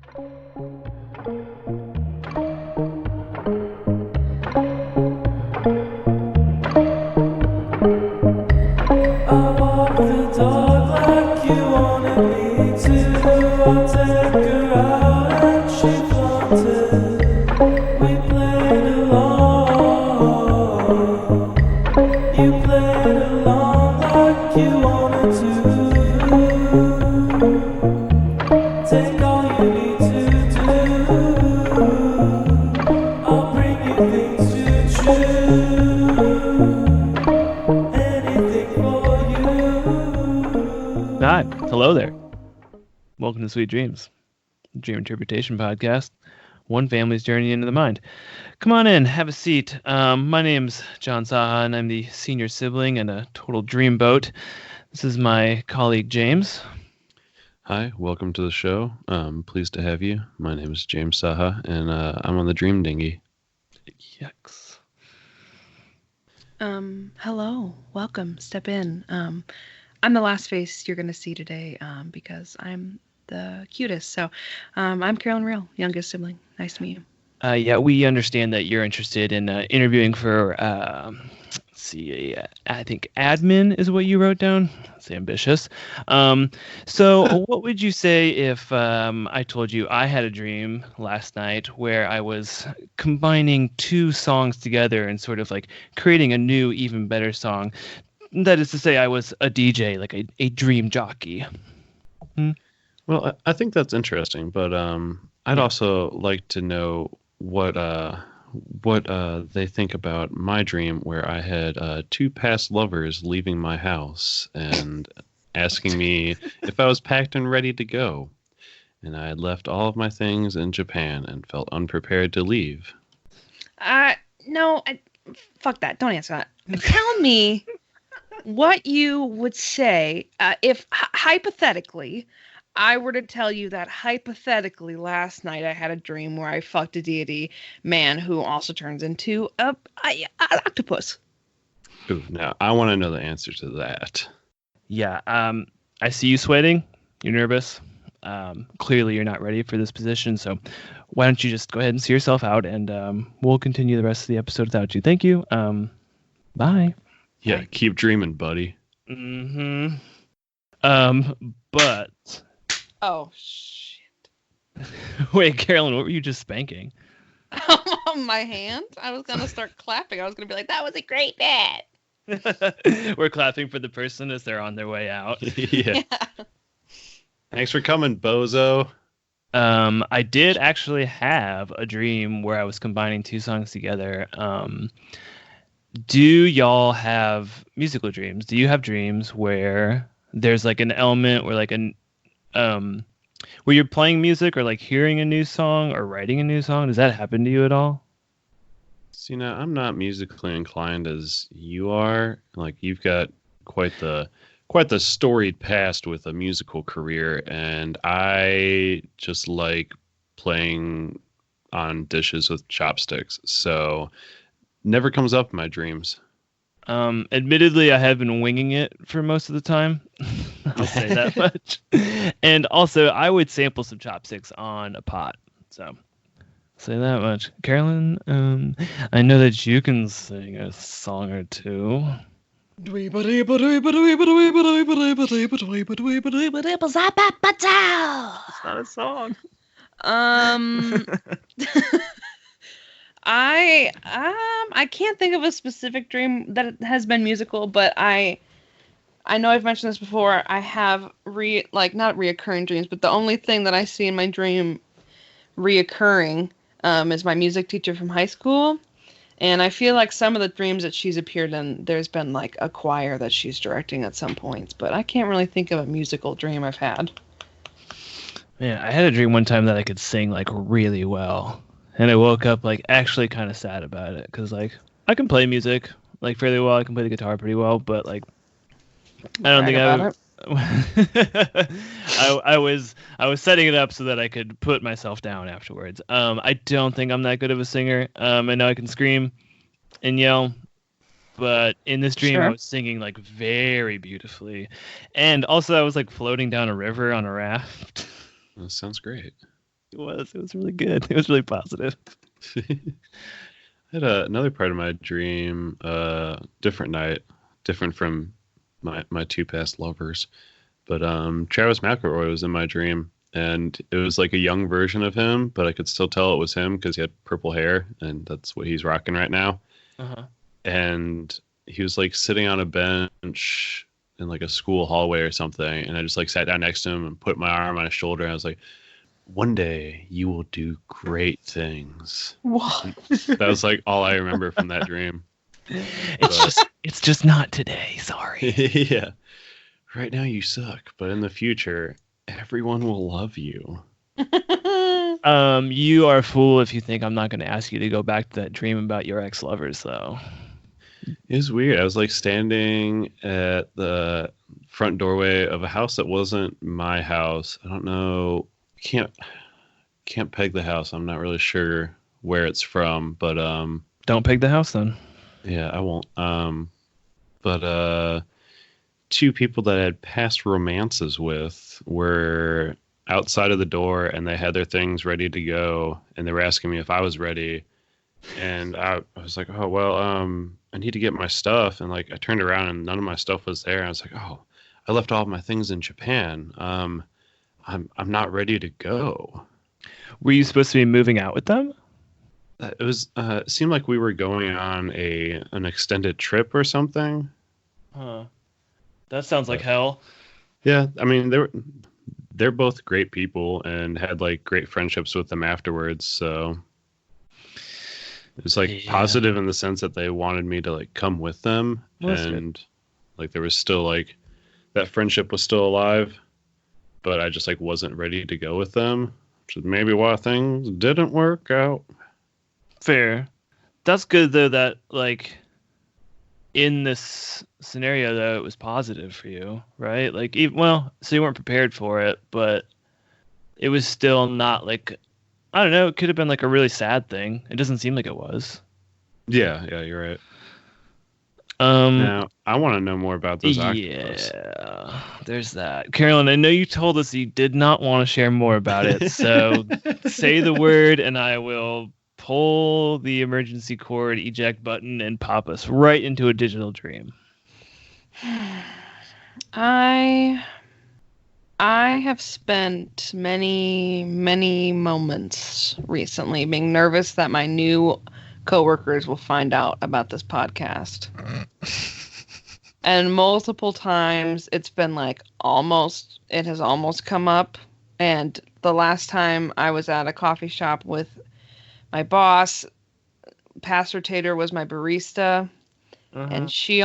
Hi, hello there. Welcome to Sweet Dreams, Dream Interpretation Podcast, one family's journey into the mind. Come on in, have a seat. My name's John Saha, and I'm the senior sibling and a total dreamboat. This is my colleague James. Hi, welcome to the show. Pleased to have you. My name is James Saha, and I'm on the Dream Dinghy. Yucks. Hello, welcome, step in. I'm the last face you're going to see today because I'm the cutest. So I'm Carolyn Real, youngest sibling. Nice to meet you. Yeah, we understand that you're interested in interviewing for, I think admin is what you wrote down. That's ambitious. So what would you say if I told you I had a dream last night where I was combining two songs together and sort of like creating a new, even better song? That is to say, I was a DJ, like a dream jockey. Well, I think that's interesting, but I'd also like to know what they think about my dream where I had two past lovers leaving my house and asking me if I was packed and ready to go. And I had left all of my things in Japan and felt unprepared to leave. No, fuck that. Don't answer that. Tell me what you would say if hypothetically I were to tell you that hypothetically last night I had a dream where I fucked a deity man who also turns into an octopus. Ooh, now I want to know the answer to that. Yeah, I see you sweating. You're nervous. Clearly you're not ready for this position, so why don't you just go ahead and see yourself out, and we'll continue the rest of the episode without you. Thank you. Bye. Yeah, keep dreaming, buddy. Mm-hmm. But... Oh, shit. Wait, Carolyn, what were you just spanking? My hand? I was going to start clapping. I was going to be like, that was a great dad. We're clapping for the person as they're on their way out. Yeah. Thanks for coming, bozo. I did actually have a dream where I was combining two songs together. Do y'all have musical dreams? Do you have dreams where there's like an element where like where you're playing music or like hearing a new song or writing a new song? Does that happen to you at all? See, now I'm not musically inclined as you are. Like you've got quite the storied past with a musical career, and I just like playing on dishes with chopsticks. So never comes up in my dreams. Admittedly, I have been winging it for most of the time. I'll say that much. And also, I would sample some chopsticks on a pot. So, I'll say that much. Carolyn, I know that you can sing a song or two. It's not a song. I can't think of a specific dream that has been musical, but I know I've mentioned this before. I have not reoccurring dreams, but the only thing that I see in my dream reoccurring is my music teacher from high school. And I feel like some of the dreams that she's appeared in, there's been like a choir that she's directing at some points, but I can't really think of a musical dream I've had. Man, I had a dream one time that I could sing like really well. And I woke up like actually kind of sad about it because like I can play music like fairly well. I can play the guitar pretty well, but like I don't think I was setting it up so that I could put myself down afterwards. I don't think I'm that good of a singer. I know I can scream and yell, but in this dream I was singing like very beautifully, and also I was like floating down a river on a raft. That sounds great. It was. It was really good. It was really positive. I had another part of my dream, different night, different from my two past lovers. But Travis McElroy was in my dream, and it was like a young version of him, but I could still tell it was him because he had purple hair, and that's what he's rocking right now. Uh-huh. And he was like sitting on a bench in like a school hallway or something, and I just like sat down next to him and put my arm on his shoulder, and I was like, "One day you will do great things." What? That was like all I remember from that dream. It's just not today. Sorry. Yeah. Right now you suck, but in the future, everyone will love you. You are a fool if you think I'm not going to ask you to go back to that dream about your ex-lovers, though. It was weird. I was like standing at the front doorway of a house that wasn't my house. I don't know. Can't peg the house. I'm not really sure where it's from, but Don't peg the house then. yeah, I won't. But two people that I had past romances with were outside of the door, and they had their things ready to go, and they were asking me if I was ready. And I was like, "Oh, well, I need to get my stuff." And like I turned around and none of my stuff was there. I was like, "Oh, I left all of my things in Japan. I'm not ready to go." Were you supposed to be moving out with them? It was it seemed like we were going on an extended trip or something. Huh. That sounds like hell. Yeah, I mean they're both great people and had like great friendships with them afterwards, so it was like positive in the sense that they wanted me to like come with them, and like there was still like that friendship was still alive, but I just like wasn't ready to go with them, which is maybe why things didn't work out. Fair. That's good though that like in this scenario though it was positive for you, right? Like so you weren't prepared for it, but it was still not like, I don't know, it could have been like a really sad thing. It doesn't seem like it was. Yeah, you're right. Now I want to know more about those octopus. Yeah, there's that. Carolyn, I know you told us you did not want to share more about it, so say the word and I will pull the emergency cord eject button and pop us right into a digital dream. I have spent many moments recently being nervous that my new coworkers will find out about this podcast. And multiple times it's been like it has almost come up. And the last time I was at a coffee shop with my boss, Pastor Tater was my barista, and she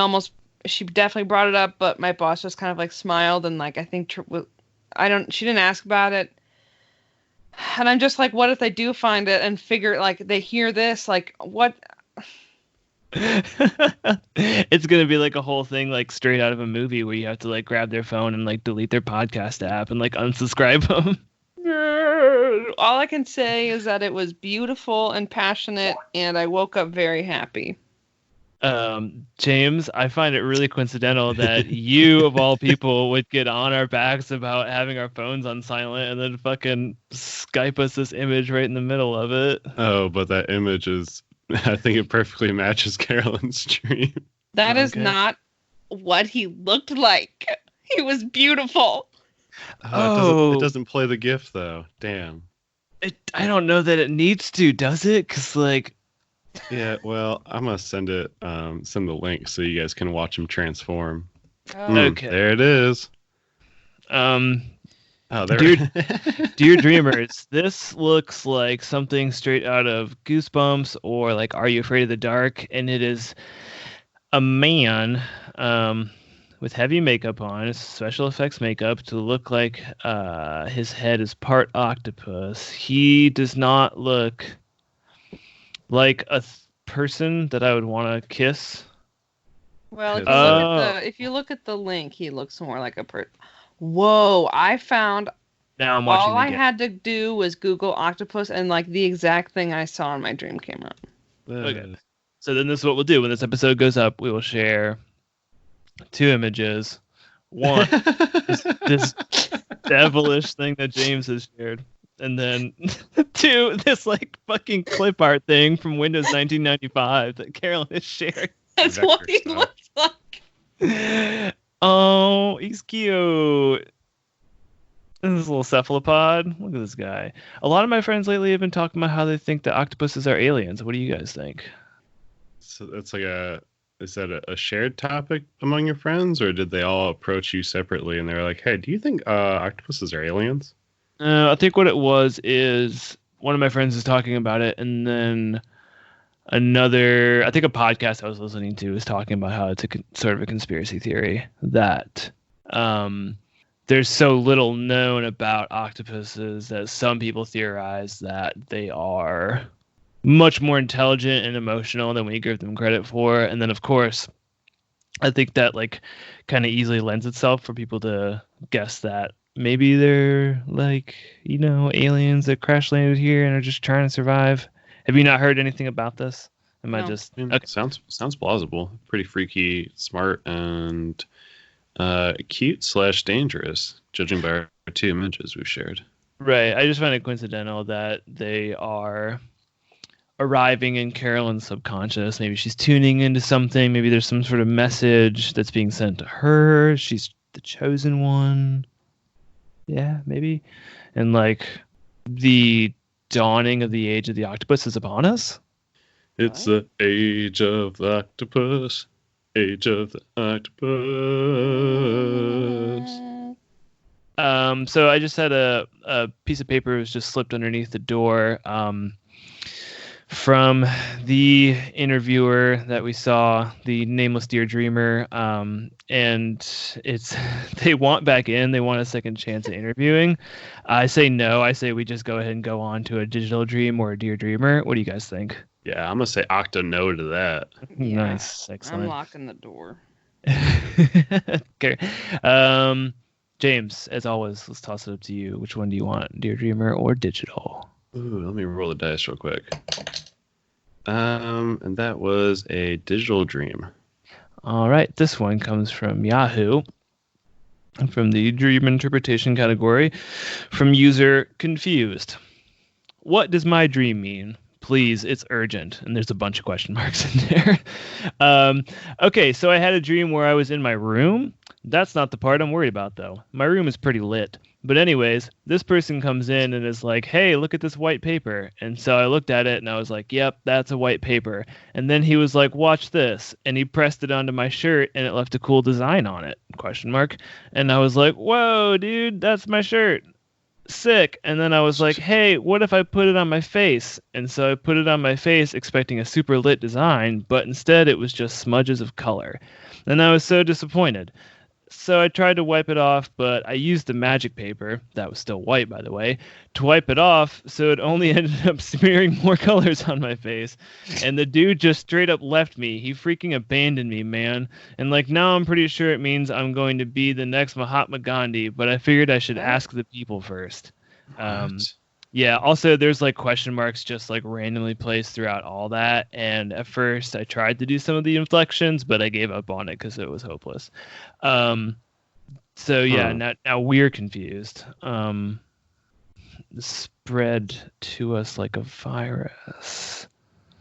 definitely brought it up, but my boss just kind of like smiled and like, I think she didn't ask about it. And I'm just like, what if they do find it and figure, like, they hear this, like, what? It's going to be like a whole thing, like straight out of a movie where you have to like grab their phone and like delete their podcast app and like unsubscribe them. All I can say is that it was beautiful and passionate, and I woke up very happy. James, I find it really coincidental that you, of all people, would get on our backs about having our phones on silent and then fucking Skype us this image right in the middle of it. Oh, but that image is, I think it perfectly matches Carolyn's dream. That is not what he looked like. He was beautiful. It doesn't play the GIF though. Damn. I don't know that it needs to, does it? Because like. Yeah, well, I'm gonna send the link so you guys can watch him transform. Okay. There it is. Dear dreamers, this looks like something straight out of Goosebumps or like Are You Afraid of the Dark? And it is a man with heavy makeup on, special effects makeup, to look like his head is part octopus. He does not look like a person that I would want to kiss. Well, if you look at the link, he looks more like a person. Whoa, I found. Now I'm watching. All I had to do was Google octopus, and like the exact thing I saw in my dream came up. Okay. So then this is what we'll do. When this episode goes up, we will share 2 images. One, this devilish thing that James has shared. And then 2, this like fucking clip art thing from Windows 1995 that Carolyn has shared. That's Vector what he stuff. looks like. Oh, he's cute. This little cephalopod. Look at this guy. A lot of my friends lately have been talking about how they think that octopuses are aliens. What do you guys think? So that's like is that a shared topic among your friends, or did they all approach you separately and they're like, hey, do you think octopuses are aliens? I think what it was is one of my friends is talking about it, and then another, I think a podcast I was listening to was talking about how it's sort of a conspiracy theory that there's so little known about octopuses that some people theorize that they are much more intelligent and emotional than we give them credit for. And then, of course, I think that like kind of easily lends itself for people to guess that maybe they're like, aliens that crash landed here and are just trying to survive. Have you not heard anything about this? Am I No. just I mean, okay? sounds plausible. Pretty freaky, smart, and cute/dangerous, judging by our 2 images we've shared. Right. I just find it coincidental that they are arriving in Carolyn's subconscious. Maybe she's tuning into something. Maybe there's some sort of message that's being sent to her. She's the chosen one. Yeah, maybe. And like the dawning of the age of the octopus is upon us. It's the age of the octopus. Age of the octopus. So I just had a piece of paper was just slipped underneath the door from the interviewer that we saw, the nameless dear dreamer, and it's they want back in. They want a second chance at interviewing. I say no. I say we just go ahead and go on to a digital dream or a dear dreamer. What do you guys think? Yeah, I'm gonna say octa no to that. Yeah, Nice, excellent. I'm locking the door. Okay. James, as always, let's toss it up to you. Which one do you want, dear dreamer or digital? Ooh, let me roll the dice real quick. And that was a digital dream. All right, this one comes from Yahoo, from the dream interpretation category, from user confused. What does my dream mean? Please, it's urgent. And there's a bunch of question marks in there. Okay, so I had a dream where I was in my room. That's not the part I'm worried about, though. My room is pretty lit. But anyways, this person comes in and is like, hey, look at this white paper. And so I looked at it and I was like, yep, that's a white paper. And then he was like, watch this. And he pressed it onto my shirt and it left a cool design on it, question mark. And I was like, whoa, dude, that's my shirt. Sick. And then I was like, hey, what if I put it on my face? And so I put it on my face expecting a super lit design, but instead it was just smudges of color. And I was so disappointed. So I tried to wipe it off, but I used the magic paper, that was still white by the way, to wipe it off, so it only ended up smearing more colors on my face. And the dude just straight up left me. He freaking abandoned me, man. And like now I'm pretty sure it means I'm going to be the next Mahatma Gandhi, but I figured I should ask the people first. What? Yeah, also there's like question marks just like randomly placed throughout all that. And at first I tried to do some of the inflections, but I gave up on it because it was hopeless. So yeah, now we're confused. Spread to us like a virus.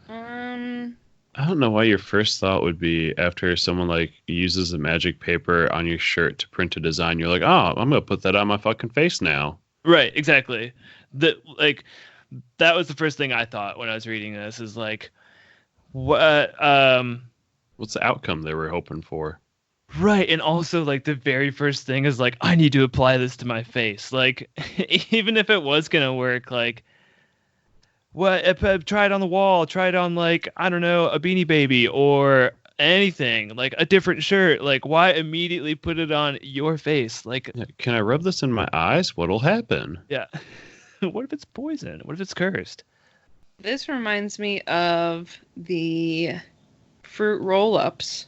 I don't know why your first thought would be after someone like uses the magic paper on your shirt to print a design, you're like, oh, I'm gonna put that on my fucking face now. Right, exactly. That was the first thing I thought when I was reading this is like, what? What's the outcome they were hoping for? Right, and also like the very first thing is like, I need to apply this to my face. Like, even if it was gonna work, like, try it on the wall, try it on like, I don't know, a Beanie Baby or anything, like a different shirt. Like, why immediately put it on your face? Like, Yeah, can I rub this in my eyes? What'll happen? yeah. What if it's poison? What if it's cursed? This reminds me of the fruit roll-ups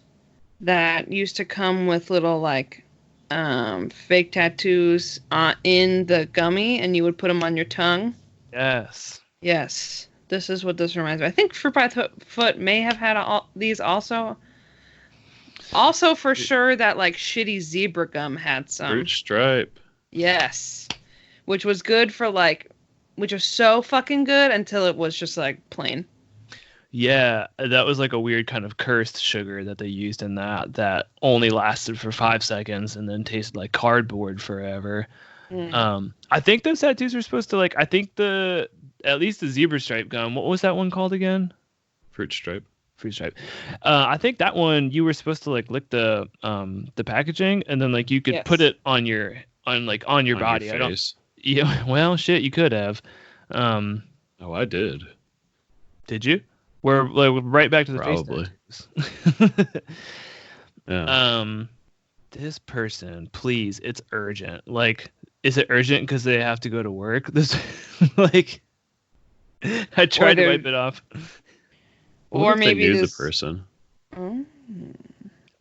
that used to come with little like fake tattoos in the gummy, and you would put them on your tongue. Yes. Yes, this is what this reminds me. I think Fruit by Foot may have had these also. Also, for sure, that like shitty zebra gum had some. Fruit stripe. Yes, which was good for like which was so fucking good until it was just like plain. Yeah, that was like a weird kind of cursed sugar that they used in that only lasted for 5 seconds and then tasted like cardboard forever. I think those tattoos are supposed to like. I think at least the zebra stripe gum. What was that one called again? Fruit stripe. Fruit stripe. I think that one you were supposed to like lick the packaging and then like you could put it on your body. Your face. I don't. Yeah. Well, shit, you could have. Oh, I did. Did you? We're like right back to the Probably. face. Yeah. This person, please, it's urgent. Like, is it urgent because they have to go to work? This, like, I tried to wipe it off. Or maybe they knew the person.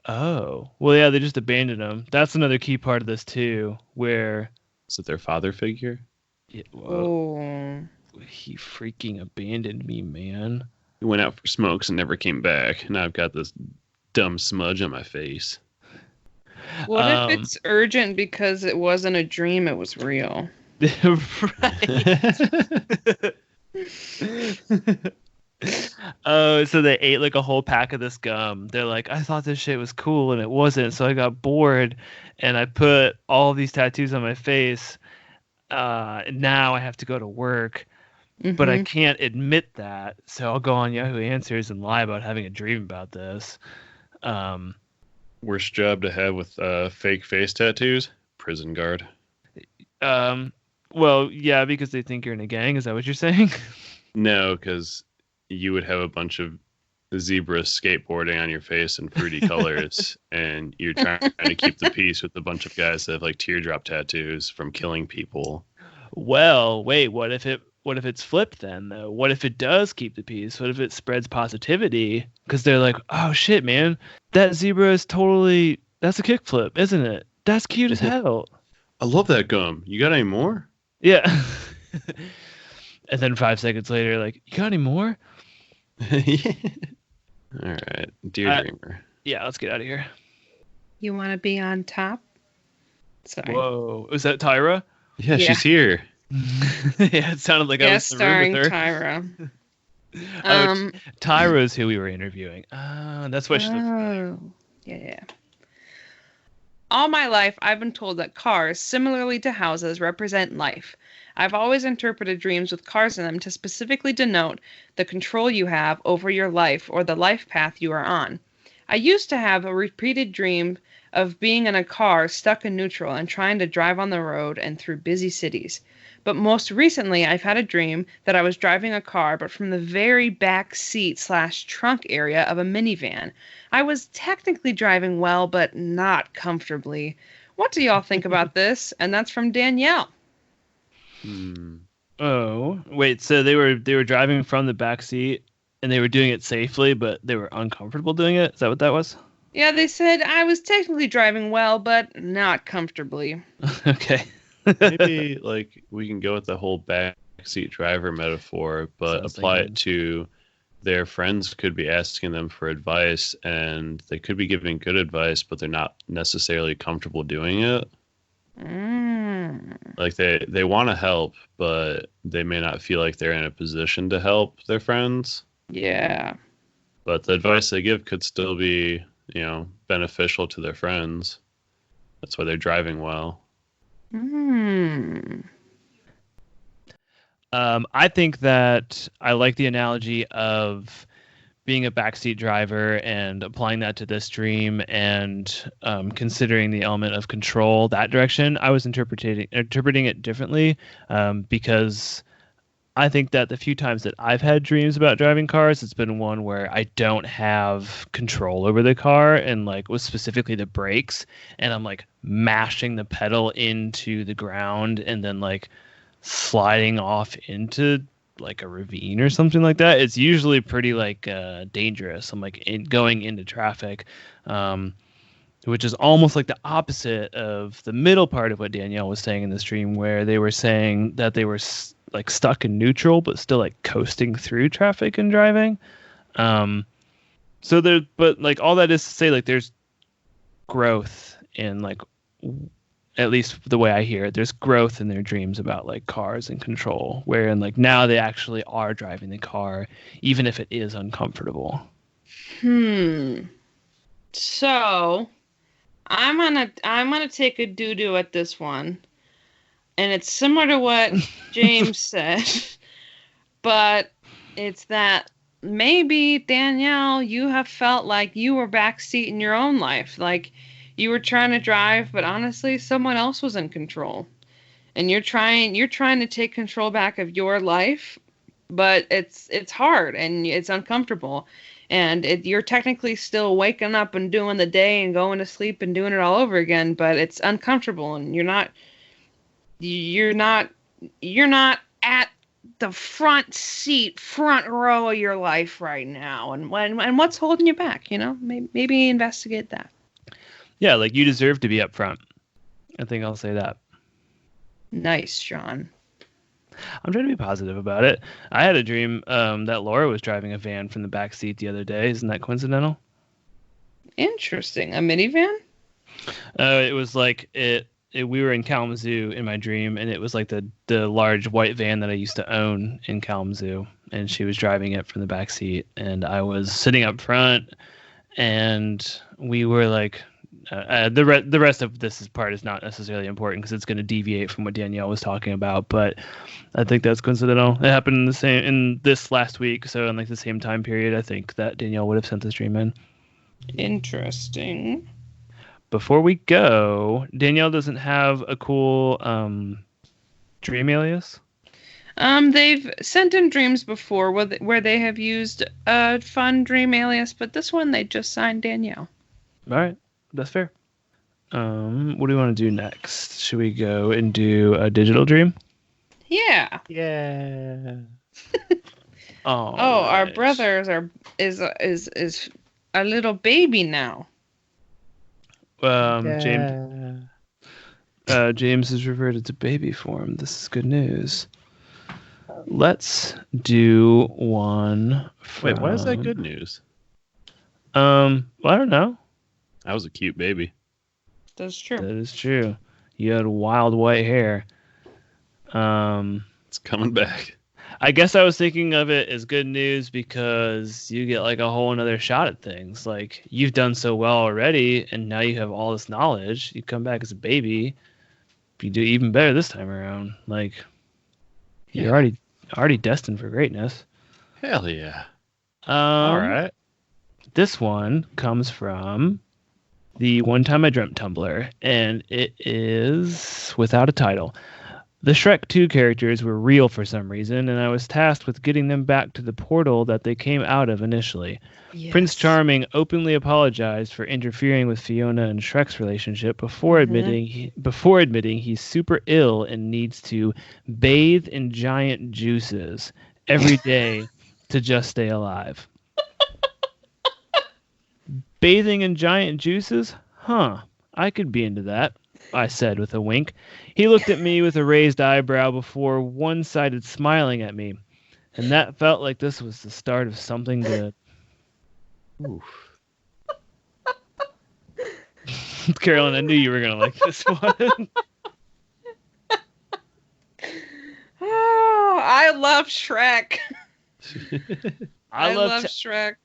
Oh, well, yeah, they just abandoned him. That's another key part of this too, where is it their father figure? Yeah, whoa, he freaking abandoned me, man. He went out for smokes and never came back. Now I've got this dumb smudge on my face. What if it's urgent because it wasn't a dream, it was real? Right. Oh, so they ate like a whole pack of this gum. They're like, I thought this shit was cool and it wasn't, so I got bored and I put all these tattoos on my face. Now I have to go to work. But I can't admit that, so I'll go on Yahoo Answers and lie about having a dream about this. Worst job to have with fake face tattoos? Prison guard. Well, yeah, because they think you're in a gang. Is that what you're saying? No, because you would have a bunch of zebras skateboarding on your face in fruity colors, and you're trying to keep the peace with a bunch of guys that have like teardrop tattoos from killing people. Well, wait, what if it's flipped then, though? What if it does keep the peace? What if it spreads positivity? Because they're like, oh, shit, man. That zebra is that's a kickflip, isn't it? That's cute as hell. I love that gum. You got any more? Yeah. And then 5 seconds later, like, you got any more? Yeah. All right. Dear Dreamer. Yeah, let's get out of here. You want to be on top? Sorry. Whoa. Was that Tyra? Yeah, she's here. Yeah, it sounded like I was in the room with her. Tyra. Tyra is who we were interviewing. That's why she looked Yeah. All my life, I've been told that cars, similarly to houses, represent life. I've always interpreted dreams with cars in them to specifically denote the control you have over your life or the life path you are on. I used to have a repeated dream of being in a car stuck in neutral and trying to drive on the road and through busy cities. But most recently, I've had a dream that I was driving a car, but from the very back seat / trunk area of a minivan. I was technically driving well, but not comfortably. What do y'all think about this? And that's from Danielle. Oh, wait. So they were driving from the back seat, and they were doing it safely, but they were uncomfortable doing it. Is that what that was? Yeah, they said I was technically driving well, but not comfortably. Okay. Maybe like we can go with the whole backseat driver metaphor, but apply it to their friends could be asking them for advice, and they could be giving good advice, but they're not necessarily comfortable doing it. Like they want to help, but they may not feel like they're in a position to help their friends. Yeah. But the advice they give could still be, beneficial to their friends. That's why they're driving well. I think that I like the analogy of being a backseat driver and applying that to this dream and considering the element of control that direction. I was interpreting it differently because I think that the few times that I've had dreams about driving cars, it's been one where I don't have control over the car and like was specifically the brakes, and I'm like mashing the pedal into the ground and then like sliding off into like a ravine or something like that. It's usually pretty like dangerous. I'm like going into traffic, which is almost like the opposite of the middle part of what Danielle was saying in this dream, where they were saying that they were like stuck in neutral but still like coasting through traffic and driving. So there, but like all that is to say, like there's growth and like at least the way I hear it, there's growth in their dreams about like cars and control, wherein like now they actually are driving the car, even if it is uncomfortable. So I'm gonna take a doo-doo at this one. And it's similar to what James said, but it's that maybe, Danielle, you have felt like you were backseat in your own life. Like you were trying to drive, but honestly, someone else was in control. And you're trying to take control back of your life, but it's hard and it's uncomfortable. And you're technically still waking up and doing the day and going to sleep and doing it all over again, but it's uncomfortable and you're not at the front row of your life right now. And what's holding you back? Maybe investigate that. Yeah, like you deserve to be up front. I think I'll say that. Nice, Sean. I'm trying to be positive about it. I had a dream that Laura was driving a van from the back seat the other day. Isn't that coincidental? Interesting. A minivan? It was like we were in Kalamazoo in my dream, and it was like the large white van that I used to own in Kalamazoo, and she was driving it from the back seat, and I was sitting up front, and we were like, the rest of this part is not necessarily important because it's going to deviate from what Danielle was talking about, but I think that's coincidental. It happened in this last week, so in like the same time period, I think that Danielle would have sent this dream in. Interesting. Before we go, Danielle doesn't have a cool dream alias? They've sent in dreams before where they have used a fun dream alias, but this one they just signed Danielle. All right, that's fair. What do we want to do next? Should we go and do a digital dream? Yeah. Yeah. Our brother is a little baby now. James has reverted to baby form. This is good news. Let's do one Wait, why is that good news? Well, I don't know. That was a cute baby. That's true. That is true. You had wild white hair. It's coming back. I guess I was thinking of it as good news because you get like a whole another shot at things. Like you've done so well already, and now you have all this knowledge. You come back as a baby, you do even better this time around. Like you're already destined for greatness. Hell yeah! All right. This one comes from the One Time I Dreamt Tumblr, and it is without a title. The Shrek 2 characters were real for some reason, and I was tasked with getting them back to the portal that they came out of initially. Yes. Prince Charming openly apologized for interfering with Fiona and Shrek's relationship before admitting he's super ill and needs to bathe in giant juices every day to just stay alive. Bathing in giant juices? Huh. I could be into that, I said with a wink. He looked at me with a raised eyebrow before one-sided smiling at me, and that felt like this was the start of something good. Oof. Carolyn, I knew you were going to like this one. Oh, I love Shrek. I love Shrek.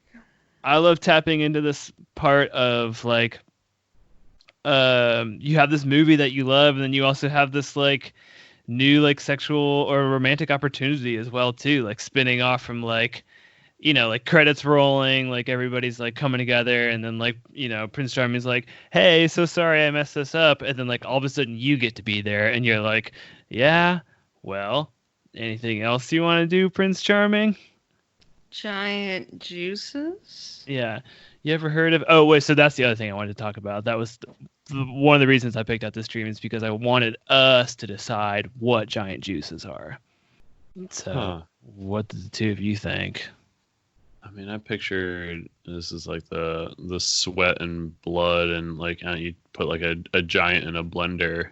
I love tapping into this part of like you have this movie that you love, and then you also have this like new like sexual or romantic opportunity as well too, like spinning off from like, you know, like credits rolling, like everybody's like coming together, and then like, you know, Prince Charming's like, hey, so sorry I messed this up, and then like all of a sudden you get to be there, and you're like, yeah, well, anything else you want to do, Prince Charming? Giant juices? Yeah. You ever heard of... Oh, wait, so that's the other thing I wanted to talk about. That was one of the reasons I picked out this stream is because I wanted us to decide what giant juices are. So, What do the two of you think? I mean, I pictured this is like the sweat and blood, and like you put like a giant in a blender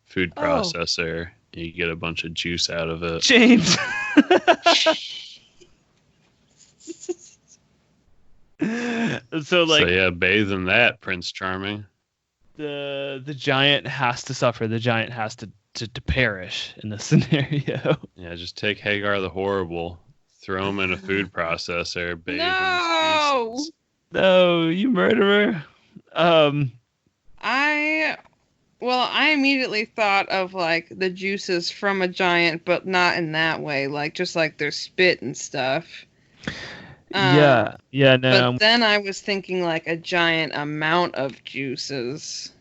food processor, and you get a bunch of juice out of it. James! So yeah, bathe in that, Prince Charming. the giant has to suffer. The giant has to perish in this scenario. Yeah, just take Hagar the Horrible, throw him in a food processor, bathe in No! his juices. No, you murderer. I immediately thought of like the juices from a giant, but not in that way. Like just like their spit and stuff. Yeah, no. But then I was thinking like a giant amount of juices.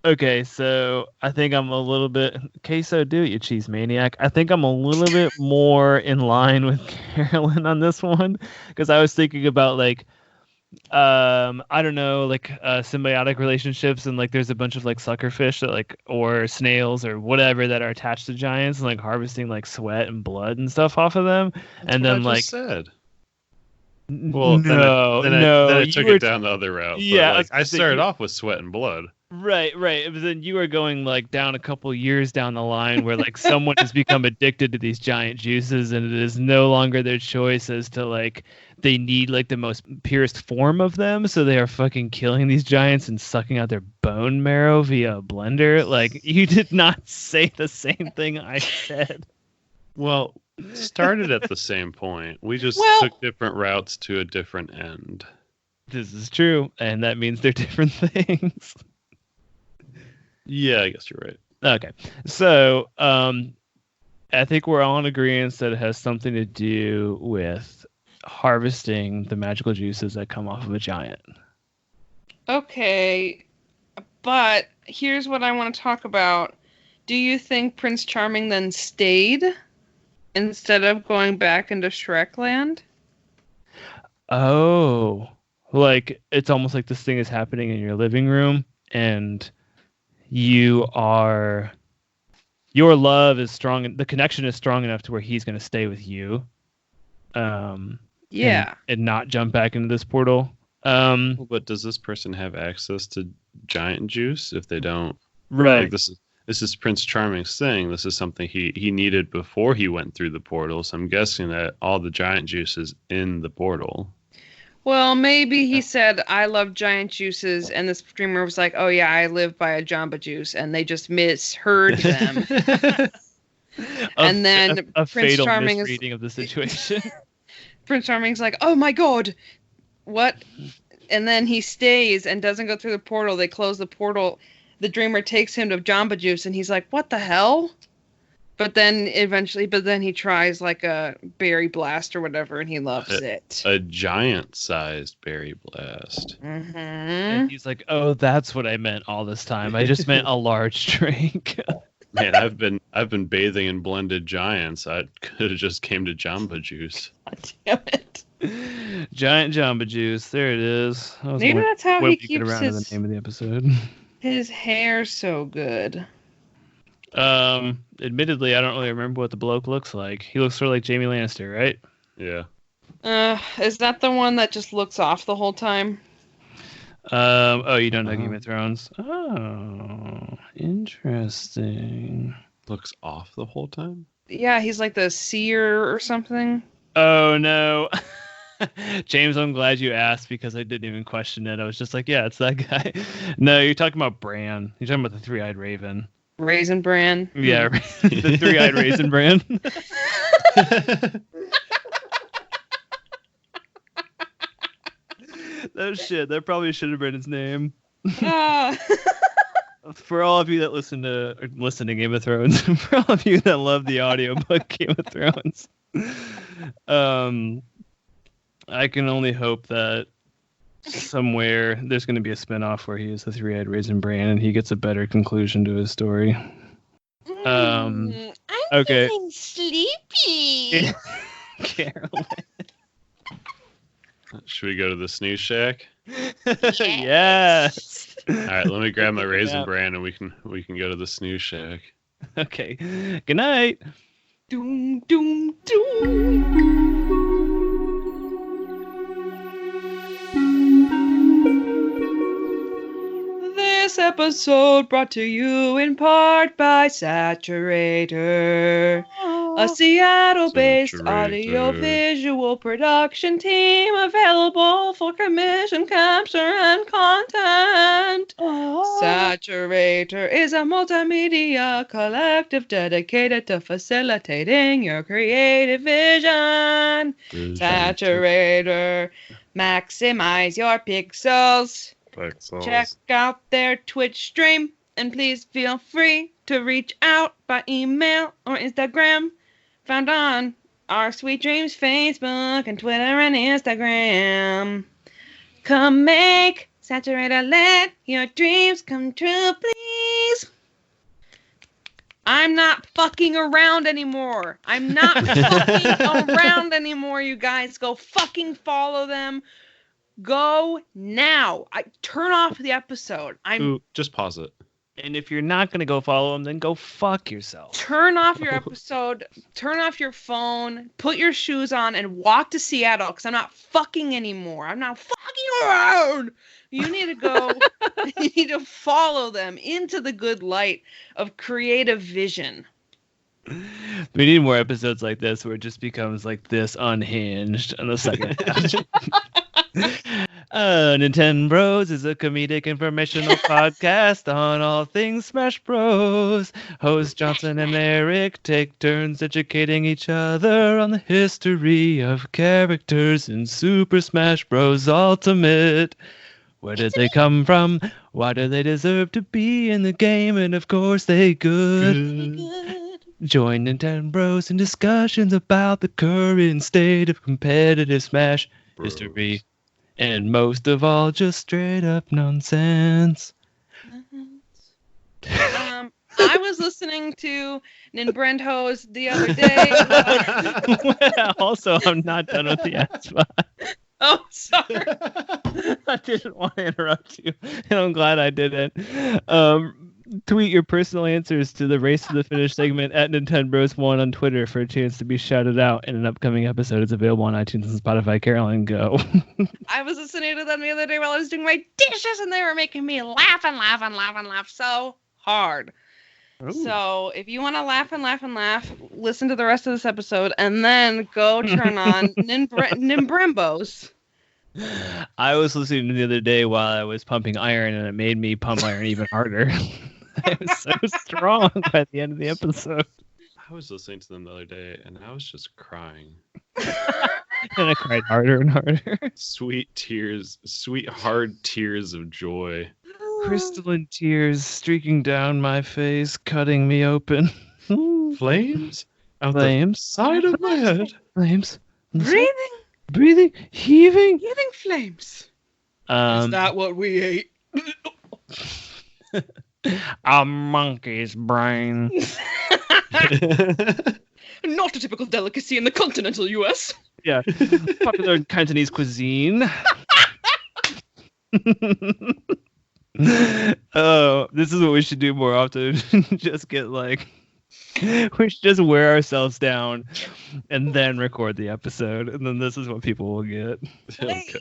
Okay, so I think I'm a little bit queso. Do it, you cheese maniac. I think I'm a little bit more in line with Carolyn on this one because I was thinking about like I don't know, like symbiotic relationships, and like there's a bunch of like suckerfish that like or snails or whatever that are attached to giants and like harvesting like sweat and blood and stuff off of them. That's and what then I like just said. Well, no, then I took it down the other route. Yeah, but, like, I started off with sweat and blood. Right. But then you are going like down a couple years down the line where like someone has become addicted to these giant juices and it is no longer their choice as to like they need like the most purest form of them, so they are fucking killing these giants and sucking out their bone marrow via a blender. Like you did not say the same thing I said. Well, started at the same point. We just took different routes to a different end. This is true, and that means they're different things. Yeah, I guess you're right. Okay. So, I think we're all in agreement that it has something to do with harvesting the magical juices that come off of a giant. Okay, but here's what I want to talk about. Do you think Prince Charming then stayed instead of going back into Shrekland? Oh, like it's almost like this thing is happening in your living room and your love is strong, the connection is strong enough to where he's going to stay with you. Yeah. And not jump back into this portal. But does this person have access to giant juice if they don't? Right. Like this is Prince Charming's thing. This is something he needed before he went through the portal. So I'm guessing that all the giant juice is in the portal. Well, maybe he said, I love giant juices, and this streamer was like, oh yeah, I live by a Jamba Juice, and they just misheard them. And then a Prince fatal Charming misreading of the situation. Prince Charming's like, oh my god, what? And then he stays and doesn't go through the portal. They close the portal. The dreamer takes him to Jamba Juice, and he's like, what the hell? But then he tries like a berry blast or whatever, and he loves it. A giant-sized berry blast. Mm-hmm. And he's like, oh, that's what I meant all this time. I just meant a large drink. Man, I've been bathing in blended giants. I could have just came to Jamba Juice. God damn it. Giant Jamba Juice. There it is. Maybe that's how he keeps around to the name of the episode. His hair so good. Admittedly, I don't really remember what the bloke looks like. He looks sort of like Jaime Lannister, right? Yeah. Is that the one that just looks off the whole time? Oh, you don't know Game of Thrones? Oh, interesting. Looks off the whole time? Yeah, he's like the seer or something. Oh, no. James, I'm glad you asked because I didn't even question it. I was just like, yeah, it's that guy. No, you're talking about Bran. You're talking about the three-eyed raven. Raisin Bran. Yeah, the three-eyed Raisin Bran. That shit. That probably should have been his name. For all of you that listen to Game of Thrones, for all of you that love the audiobook Game of Thrones, I can only hope that somewhere there's going to be a spinoff where he is the three-eyed Raisin Bran and he gets a better conclusion to his story. I'm okay. feeling sleepy. Carolyn. Should we go to the snooze shack? Yes. All right, let me grab my Raisin Bran and we can go to the snooze shack. Okay. Good night. Doom, doom, doom. This episode brought to you in part by Saturator, a Seattle-based audio-visual production team available for commission capture and content. Saturator is a multimedia collective dedicated to facilitating your creative vision. Saturator, maximize your pixels. Check out their Twitch stream, and please feel free to reach out by email or Instagram, found on our Sweet Dreams Facebook and Twitter and Instagram. Come make Saturator, let your dreams come true, please. I'm not fucking around anymore. I'm not fucking around anymore, you guys. Go fucking follow them. Go now. Turn off the episode. Just pause it. And if you're not going to go follow them, then go fuck yourself. Turn off your episode. Turn off your phone. Put your shoes on and walk to Seattle, because I'm not fucking anymore. I'm not fucking around. You need to go. You need to follow them into the good light of creative vision. We need more episodes like this where it just becomes like this unhinged on the second half. Nintendo Bros is a comedic informational podcast on all things Smash Bros. Hosts Johnson and Eric take turns educating each other on the history of characters in Super Smash Bros. Ultimate. Where did they come from? Why do they deserve to be in the game? And of course they good. Join Nintendo Bros in discussions about the current state of competitive Smash history. And most of all, just straight up nonsense. I was listening to Ninbrentos the other day. Also, I'm not done with the ad spot. Oh, sorry. I didn't want to interrupt you, and I'm glad I didn't. Tweet your personal answers to the Race to the Finish segment at Nintendo Bros 1 on Twitter for a chance to be shouted out in an upcoming episode. It's available on iTunes and Spotify. Caroline, go. I was listening to them the other day while I was doing my dishes, and they were making me laugh and laugh and laugh and laugh so hard. Ooh. So if you want to laugh and laugh and laugh, listen to the rest of this episode, and then go turn on Nimbrembos. I was listening the other day while I was pumping iron, and it made me pump iron even harder. I was so strong by the end of the episode. I was listening to them the other day, and I was just crying. And I cried harder and harder. Sweet tears, sweet hard tears of joy. Crystalline tears streaking down my face, cutting me open. Flames? Out Flames. The side of my head. Flames. Breathing, heaving flames. Is that what we ate? A monkey's brain. Not a typical delicacy in the continental U.S. Yeah, popular Cantonese cuisine. Oh, this is what we should do more often. Just get we should just wear ourselves down and then record the episode, and then this is what people will get. Wait,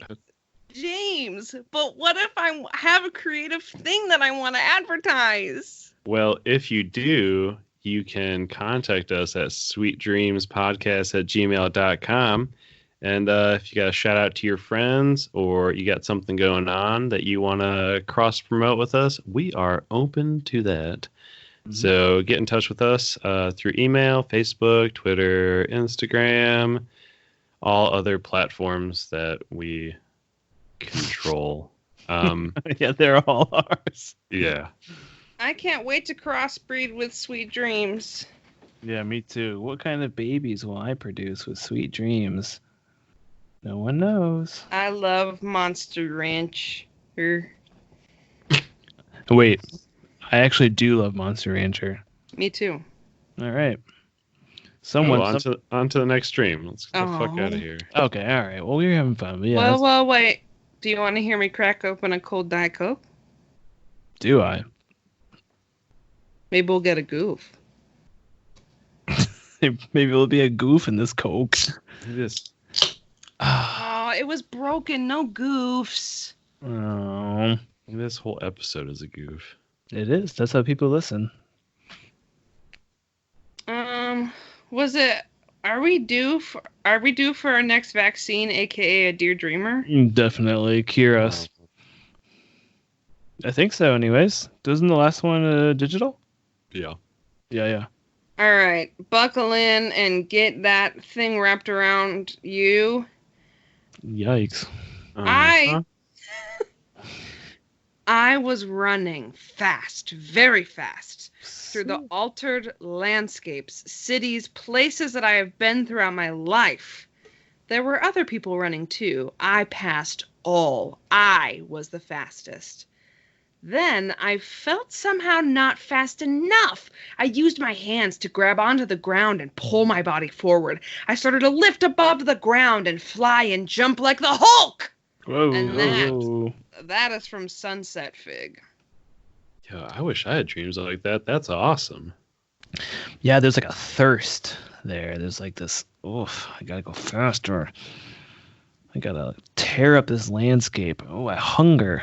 James, but what if I have a creative thing that I want to advertise? Well, if you do, you can contact us at sweetdreamspodcast@gmail.com. And if you got a shout out to your friends, or you got something going on that you want to cross promote with us, we are open to that. Mm-hmm. So get in touch with us through email, Facebook, Twitter, Instagram, all other platforms that we control. Yeah, they're all ours. Yeah. I can't wait to crossbreed with Sweet Dreams. Yeah, me too. What kind of babies will I produce with Sweet Dreams? No one knows. I love Monster Ranch. Wait, I actually do love Monster Rancher. Me too. All right. On to the next stream. Let's get the fuck out of here. Okay, all right. Well, we're having fun. But yeah, well, wait. Do you want to hear me crack open a cold Diet Coke? Do I? Maybe we'll get a goof. Maybe it'll be a goof in this Coke. It is. Oh, it was broken. No goofs. Oh. This whole episode is a goof. It is. That's how people listen. Was it? Are we due for our next vaccine, aka a Dear Dreamer? Definitely cure us. I think so. Anyways, doesn't the last one digital? Yeah. Yeah. All right, buckle in and get that thing wrapped around you. Yikes. I was running fast, very fast, through the altered landscapes, cities, places that I have been throughout my life. There were other people running too. I passed all. I was the fastest. Then I felt somehow not fast enough. I used my hands to grab onto the ground and pull my body forward. I started to lift above the ground and fly and jump like the Hulk. Whoa. And that is from Sunset Fig. Yeah, I wish I had dreams like that. That's awesome. Yeah, there's like a thirst there. There's like this, I gotta go faster. I gotta tear up this landscape. I hunger.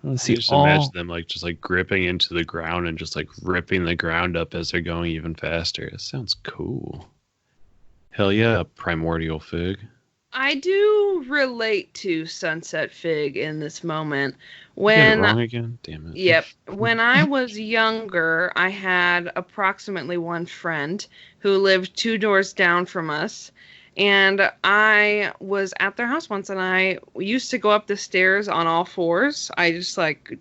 Let's see. Just imagine them just gripping into the ground and just ripping the ground up as they're going even faster. It sounds cool. Hell yeah, primordial fig. I do relate to Sunset Fig in this moment. You got it wrong again? Damn it. Yep. When I was younger, I had approximately one friend who lived 2 doors down from us. And I was at their house once, and I used to go up the stairs on all fours. I just did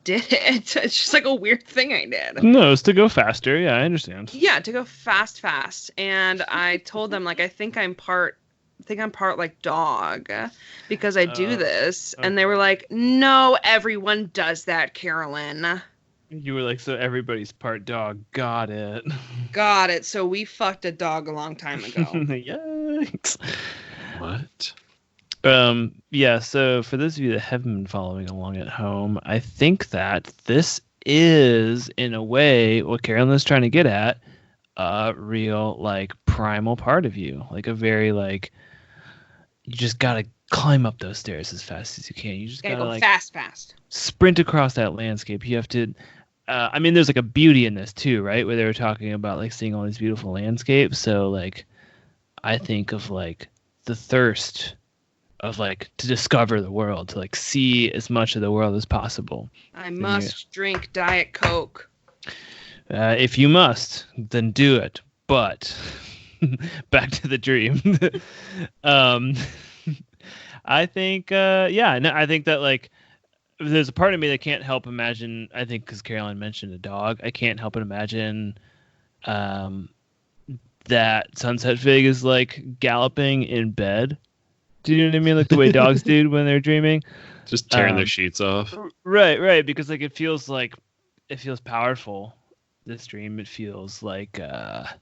it. It's just like a weird thing I did. No, it's to go faster. Yeah, I understand. Yeah, to go fast. And I told them I think I'm part like dog because I do this. Okay. And they were like, no, everyone does that, Carolyn. You were like, so everybody's part dog. Got it. Got it. So we fucked a dog a long time ago. Yikes. What? Yeah, so for those of you that haven't been following along at home, I think that this is, in a way, what Carolyn is trying to get at, a real, primal part of you. Like a very, you just gotta climb up those stairs as fast as you can. You just gotta go fast. Sprint across that landscape. You have to. There's a beauty in this too, right? Where they were talking about seeing all these beautiful landscapes. So I think of the thirst of to discover the world, to see as much of the world as possible. I must drink Diet Coke. If you must, then do it. But back to the dream. I think, I think that there's a part of me that can't help imagine, I think because Caroline mentioned a dog, I can't help but imagine that Sunset Fig is galloping in bed. Do you know what I mean? Like the way dogs do when they're dreaming. Just tearing their sheets off. Right. Because it feels powerful. This dream, it feels like a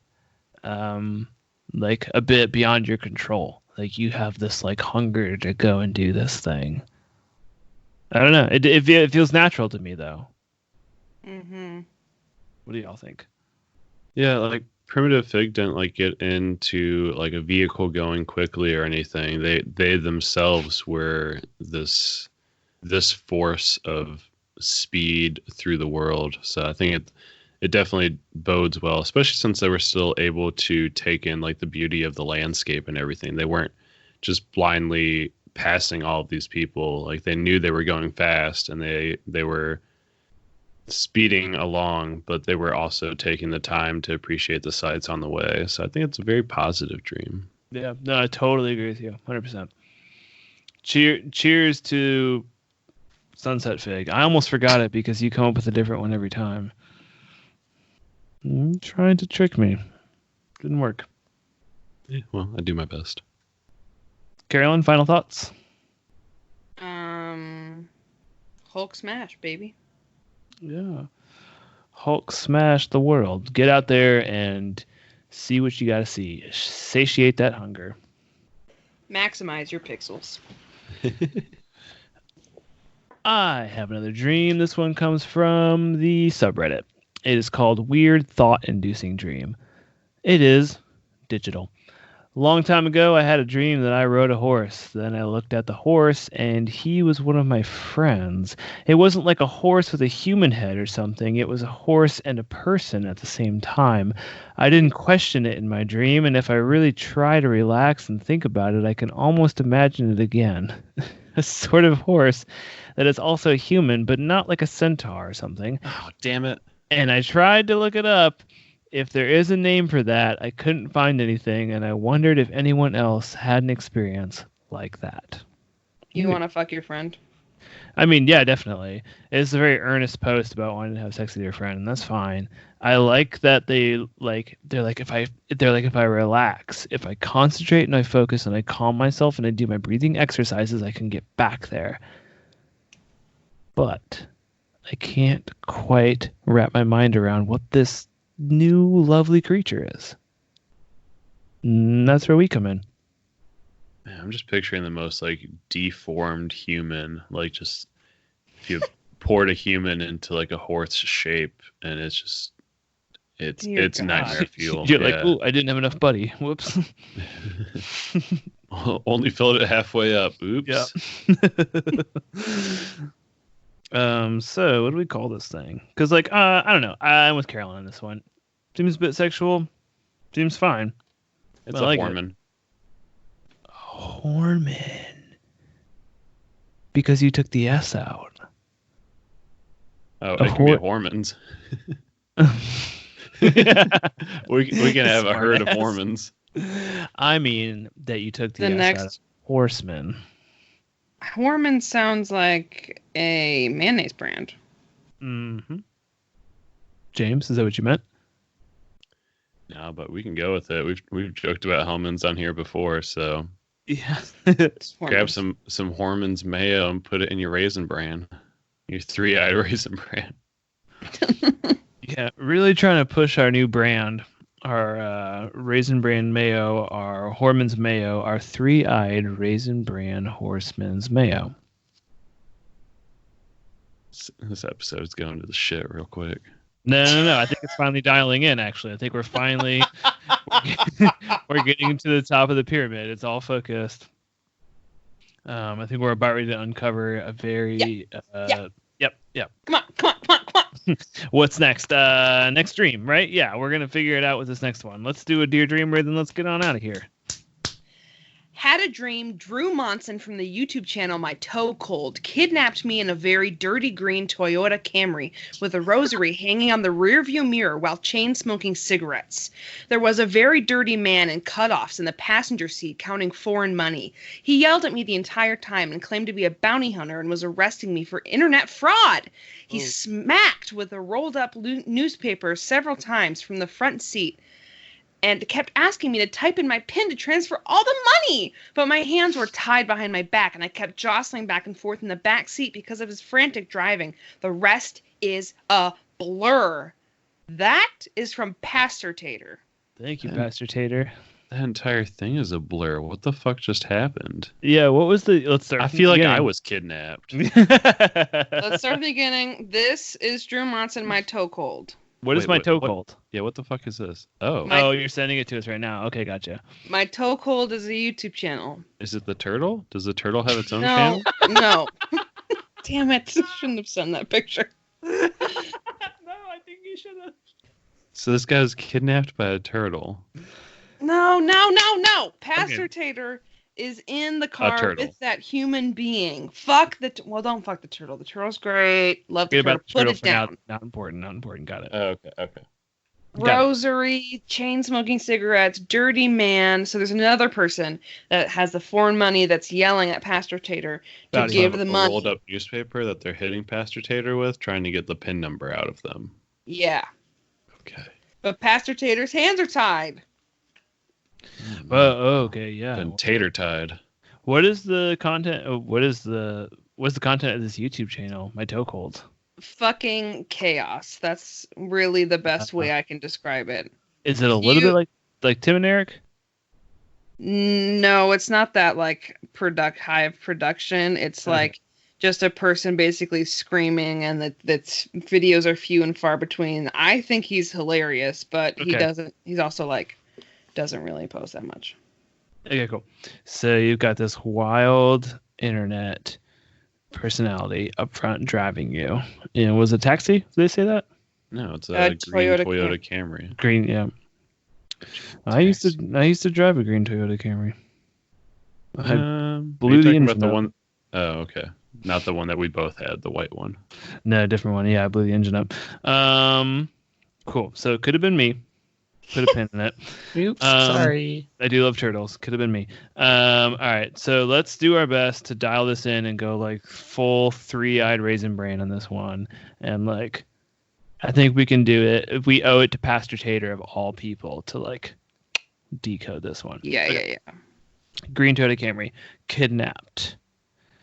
bit beyond your control. You have this hunger to go and do this thing. I don't know. It feels natural to me though. Mm-hmm. What do y'all think? Yeah, Primitive Fig didn't get into a vehicle going quickly or anything. They themselves were this force of speed through the world. So I think it definitely bodes well, especially since they were still able to take in the beauty of the landscape and everything. They weren't just blindly passing all of these people. They knew they were going fast and they were speeding along, but they were also taking the time to appreciate the sights on the way. So I think it's a very positive dream. Yeah, no, I totally agree with you, 100%. Cheers to Sunset Fig. I almost forgot it because you come up with a different one every time. You're trying to trick me. Didn't work. Yeah, well, I do my best. Carolyn, final thoughts? Hulk smash, baby. Yeah. Hulk smash the world. Get out there and see what you gotta see. Satiate that hunger. Maximize your pixels. I have another dream. This one comes from the subreddit. It is called Weird Thought Inducing Dream. It is digital. long time ago, I had a dream that I rode a horse. Then I looked at the horse, and he was one of my friends. It wasn't like a horse with a human head or something. It was a horse and a person at the same time. I didn't question it in my dream, and if I really try to relax and think about it, I can almost imagine it again. A sort of horse that is also human, but not like a centaur or something. Oh, damn it. And I tried to look it up. If there is a name for that, I couldn't find anything, and I wondered if anyone else had an experience like that. You want to fuck your friend? I mean, yeah, definitely. It's a very earnest post about wanting to have sex with your friend, and that's fine. I like that they're like if I relax, if I concentrate and I focus and I calm myself and I do my breathing exercises, I can get back there. But I can't quite wrap my mind around what this new lovely creature is. And that's where we come in. Man, I'm just picturing the most like deformed human, like just if you poured a human into like a horse shape, and it's just Dear it's God. nightmare fuel. You're like, ooh, I didn't have enough buddy. Whoops. Only filled it halfway up. Oops. Yeah. So what do we call this thing? Because I don't know. I'm with Carolyn on this one. Seems a bit sexual. Seems fine. It's I a like Horman. Horman. Because you took the S out. Oh, A it can be Hormans. We can have a herd of Smartass. Hormans. I mean that you took the The S next- out of horseman. Horman sounds like a mayonnaise brand. Mm-hmm. James, is that what you meant? No, but we can go with it. We've joked about Hellmans on here before, so Yeah. It's grab Horman's. some Hormans mayo and put it in your Raisin Bran. Your 3-eyed Raisin Bran. Yeah, really trying to push our new brand, our Raisin Bran Mayo, our Horman's Mayo, our 3-eyed Raisin Bran Horseman's Mayo. This episode's going to the shit real quick. No. I think it's finally dialing in, actually. I think we're finally we're getting to the top of the pyramid. It's all focused. I think we're about ready to uncover a very... Yep. Come on. What's next? Next dream, right? Yeah, we're going to figure it out with this next one. Let's do a Dear Dreamer, then let's get on out of here. Had a dream Drew Monson from the YouTube channel My Toe Cold kidnapped me in a very dirty green Toyota Camry with a rosary hanging on the rearview mirror while chain smoking cigarettes. There was a very dirty man in cutoffs in the passenger seat counting foreign money. He yelled at me the entire time and claimed to be a bounty hunter and was arresting me for internet fraud. He smacked with a rolled up newspaper several times from the front seat and kept asking me to type in my PIN to transfer all the money. But my hands were tied behind my back, and I kept jostling back and forth in the back seat because of his frantic driving. The rest is a blur. That is from Pastor Tater. Thank you, Pastor Tater. That entire thing is a blur. What the fuck just happened? Yeah, what was the... Let's start I from feel the like I beginning. was kidnapped. Let's start at the beginning. This is Drew Monson, My Toe Cold. What is Wait, my what- toe what- cold? Yeah, what the fuck is this? Oh, My- Oh, you're sending it to us right now. Okay, gotcha. My Toe Cold is a YouTube channel. is it the turtle? Does the turtle have its own No, channel? no. Damn it. I shouldn't have sent that picture. No, I think you should have. So this guy was kidnapped by a turtle. No. Pastor Tater is in the car turtle. with that human being. Fuck the... Well, don't fuck the turtle. The turtle's great. Love the Forget turtle. about the Put turtle it for now. down. Not important. Got it. Oh, okay. Got it. Rosary, chain smoking cigarettes, dirty man. So there's another person that has the foreign money that's yelling at Pastor Tater to Bounty give Have the a money. rolled up newspaper that they're hitting Pastor Tater with, trying to get the PIN number out of them. Yeah. Okay. But Pastor Tater's hands are tied. Well, okay, yeah. Been tater tied. What is the content? What's the content of this YouTube channel? My toe cold. Fucking chaos. That's really the best way I can describe it. Is it a little bit like Tim and Eric? No, it's not that like high of production. It's Okay. like just a person basically screaming, and that's videos are few and far between. I think he's hilarious, but he Okay. doesn't. He's also like doesn't really post that much. Okay, cool. So you've got this wild internet personality up front driving you. And was it taxi? Did they say that? No, it's a green Toyota Toyota Camry. Green, yeah. I used to drive a green Toyota Camry. I Are blew you the talking about engine the up. one? Oh, okay. Not the one that we both had, the white one. No, different one. Yeah, I blew the engine up. Cool. So it could have been me. Put a pin in it. Oops, sorry. I do love turtles. Could have been me. All right. So let's do our best to dial this in and go like full three-eyed Raisin Brain on this one. And like, I think we can do it. If we owe it to Pastor Tater of all people to like decode this one. Yeah. Green Toyota Camry kidnapped.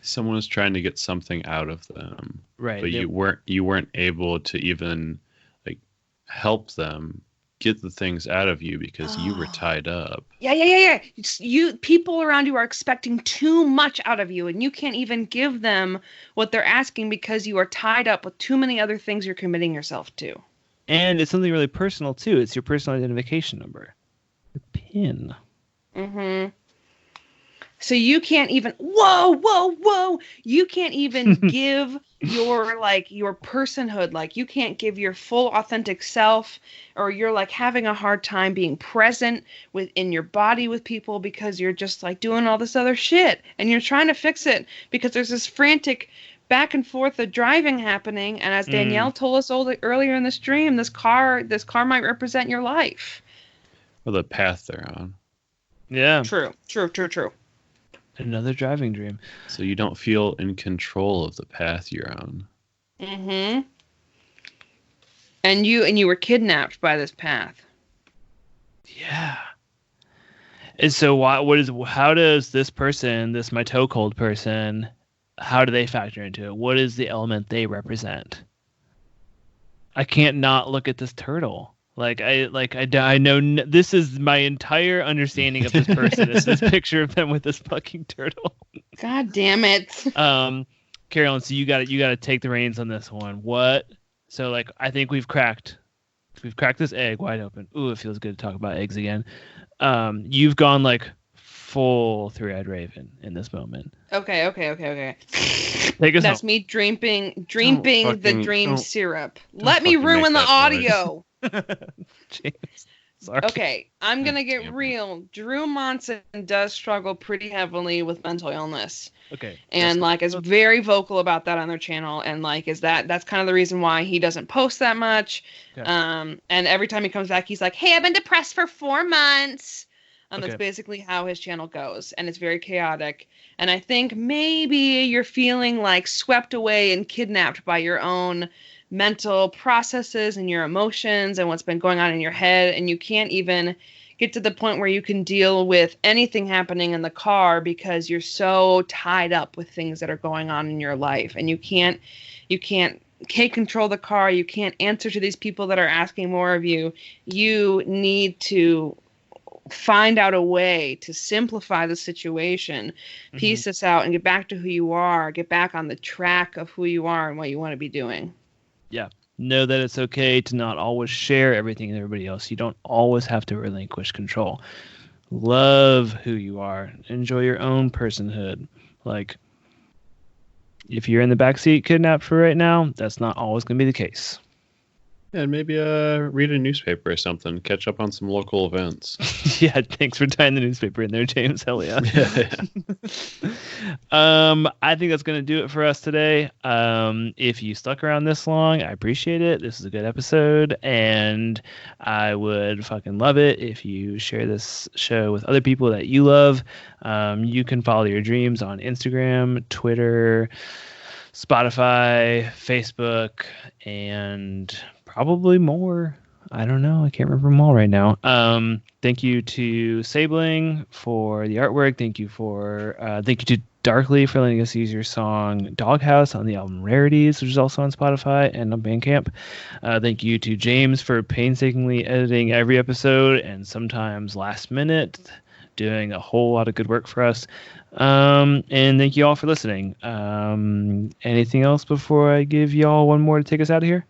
Someone was trying to get something out of them, Right. but you weren't able to even like help them get the things out of you because you were tied up. Yeah. People around you are expecting too much out of you, and you can't even give them what they're asking because you are tied up with too many other things you're committing yourself to. And it's something really personal too. It's your personal identification number. Your PIN. Mm-hmm. So you can't even whoa. You can't even give your personhood. Like you can't give your full authentic self, or you're like having a hard time being present within your body with people because you're just like doing all this other shit and you're trying to fix it because there's this frantic back and forth of driving happening. And as Danielle told us earlier in the stream, this car might represent your life. Or the path they're on. Yeah. True. Another driving dream. So you don't feel in control of the path you're on. Mm-hmm. And you were kidnapped by this path. Yeah. And so how does this person, this my toe cold person, how do they factor into it? What is the element they represent? I can't not look at this turtle. I know this is my entire understanding of this person. Is this picture of them with this fucking turtle? God damn it. Carolyn, so you got to take the reins on this one. What? So like I think we've cracked this egg wide open. Ooh, it feels good to talk about eggs again. You've gone like full three-eyed raven in this moment. Okay. Take us That's home. me dreaming the dream syrup. Let me fucking ruin the make that audio. James, sorry. Okay, I'm gonna get Damn it. real. Drew Monson does struggle pretty heavily with mental illness. Okay. And like is very vocal about that on their channel, and like that's kind of the reason why he doesn't post that much. Okay. And every time he comes back he's like, hey, I've been depressed for 4 months. Okay. That's basically how his channel goes, and it's very chaotic. And I think maybe you're feeling like swept away and kidnapped by your own mental processes and your emotions and what's been going on in your head, and you can't even get to the point where you can deal with anything happening in the car because you're so tied up with things that are going on in your life, and you can't take control of the car. You can't answer to these people that are asking more of you. You need to find out a way to simplify the situation, piece this out, and get back to who you are, get back on the track of who you are and what you want to be doing. Yeah. Know that it's okay to not always share everything with everybody else. You don't always have to relinquish control. Love who you are. Enjoy your own personhood. Like, if you're in the backseat kidnapped for right now, that's not always going to be the case. Yeah, and maybe read a newspaper or something. Catch up on some local events. Yeah, thanks for tying the newspaper in there, James. Hell yeah. I think that's going to do it for us today. If you stuck around this long, I appreciate it. This is a good episode, and I would fucking love it if you share this show with other people that you love. You can follow your dreams on Instagram, Twitter, Spotify, Facebook, and probably more. I don't know. I can't remember them all right now. Thank you to Sabling for the artwork. Thank you to Darkly for letting us use your song Doghouse on the album Rarities, which is also on Spotify and on Bandcamp. Thank you to James for painstakingly editing every episode and sometimes last minute doing a whole lot of good work for us. And thank you all for listening. Anything else before I give y'all one more to take us out of here?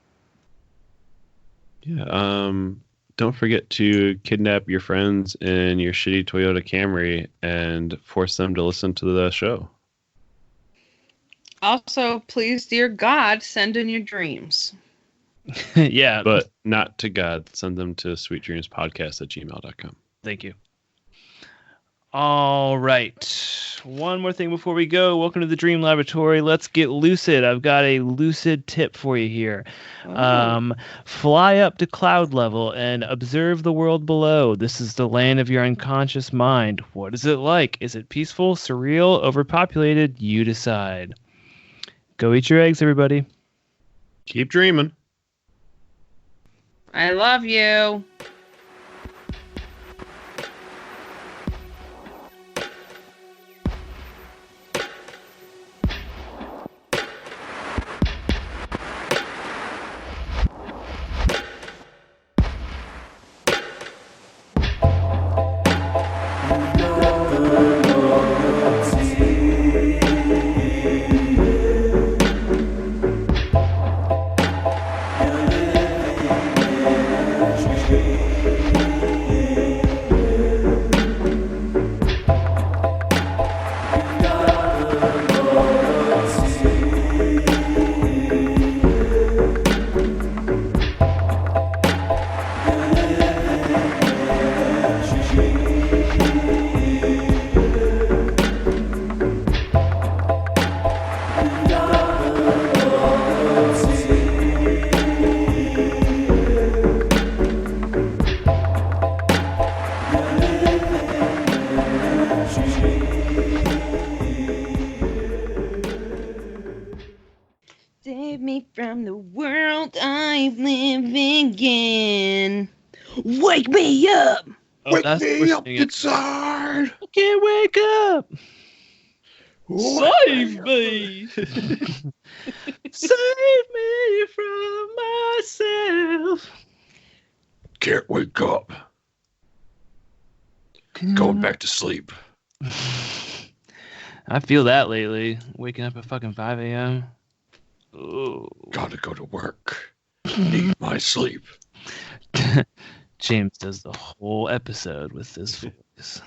Yeah. don't forget to kidnap your friends in your shitty Toyota Camry and force them to listen to the show. Also, please, dear God, send in your dreams. Yeah. But not to God. Send them to sweetdreamspodcast@gmail.com. Thank you. All right. One more thing before we go. Welcome to the Dream Laboratory. Let's get lucid. I've got a lucid tip for you here. Fly up to cloud level and observe the world below. This is the land of your unconscious mind. What is it like? Is it peaceful, surreal, overpopulated? You decide. Go eat your eggs, everybody. Keep dreaming. I love you. Save me from the world I'm living in. Wake me up! Oh, that's me up pushing it. inside. I can't wake up. Save me. Save me from myself. Can't wake up. Going back to sleep. I feel that lately. Waking up at fucking 5 a.m. Oh. Gotta go to work. Need my sleep. James does the whole episode with this voice.